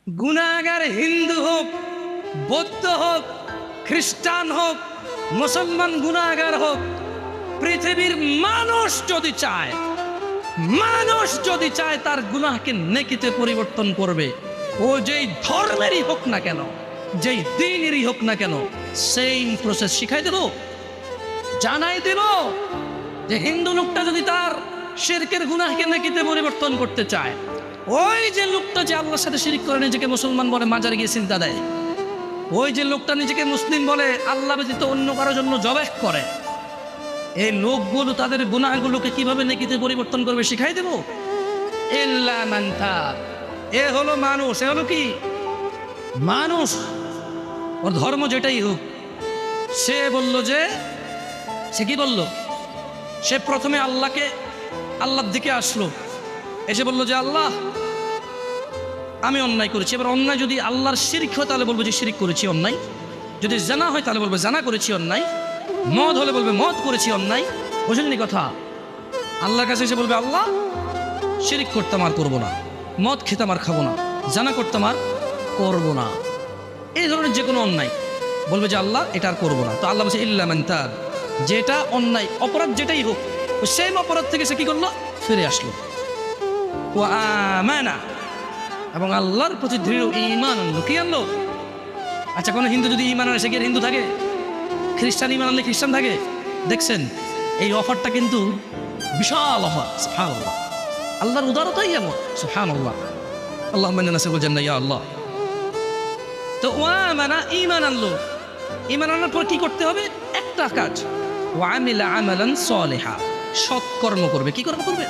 গুনাহগার হিন্দু হোক, বৌদ্ধ হোক, খ্রিস্টান হোক, মুসলমান গুনাহগার হোক, পৃথিবীর মানুষ যদি চায় তার গুনাহকে নেকিতে পরিবর্তন করবে। ও যেই ধর্মেরই হোক না কেন, যেই দিনেরই হোক না কেন, সেম প্রসেস শিখাই দেব, জানাই দেব যে হিন্দু লোকটা যদি তার শিরকের গুনাহকে নেকিতে পরিবর্তন করতে চায়, ওই যে লোকটা যে আল্লাহর সাথে শিরক করে নিজেকে মুসলমান বলে মাজারে গিয়ে চিন্তা দেয়, ওই যে লোকটা নিজেকে মুসলিম বলে আল্লাহ ব্যতীত অন্য কারোর জন্য জবাহ করে, এই লোকগুলো তাদের গুনাহগুলোকে কিভাবে নেকিতে পরিবর্তন করবে শিখাই দেব। ইল্লা মান তাব, এ হলো মানুষ, এ হলো কি মানুষ, ওর ধর্ম যেটাই হোক। সে বলল যে, সে কি বলল, সে প্রথমে আল্লাহর দিকে আসলো, এসে বলল যে আল্লাহ আমি অন্যায় করেছি। এবার অন্যায় যদি আল্লাহর শিরক হয় তাহলে বলবো যে শিরক করেছি অন্যায়, যদি জানা হয় তাহলে বলবো জানা করেছি অন্যায়, মদ হলে বলবে মদ করেছি অন্যায়। বুঝলেন কথা? আল্লাহর কাছে এসে বলবে আল্লাহ শিরক করতাম আর করবো না, মদ খেতাম আর খাবো না, জানা করতাম আর করবো না, এই ধরনের যে কোনো অন্যায় বলবে যে আল্লাহ এটা আর করবো না। তো আল্লাহ বলছে ইল্লা মান তাব, যেটা অন্যায় অপরাধ যেটাই হোক, সেম অপরাধ থেকে সে কি করলো, ফিরে আসলো। ওয়া আমানা, এবং আল্লাহর প্রতি দৃঢ় ঈমান আনলো। কি আনলো? আচ্ছা, কোনো হিন্দু যদি ঈমান আনে সে কি আর হিন্দু থাকে? খ্রিস্টান ঈমান আনলে খ্রিস্টান থাকে? দেখছেন, এই অফারটা কিন্তু বিশাল অফার। সুবহানাল্লাহ, আল্লাহর উদারতাই এমন। সুবহানাল্লাহ, আল্লাহুম্মা ইন্না নাসআলুকাল জান্নাহ ইয়া আল্লাহ। তো ওয়া আমানা, ঈমান আনলো। ঈমান আনার পর কি করতে হবে? একটা কাজ, ওয়া আমিলা আমালান সালিহা, সৎ কর্ম করবে। কি কর্ম করবে?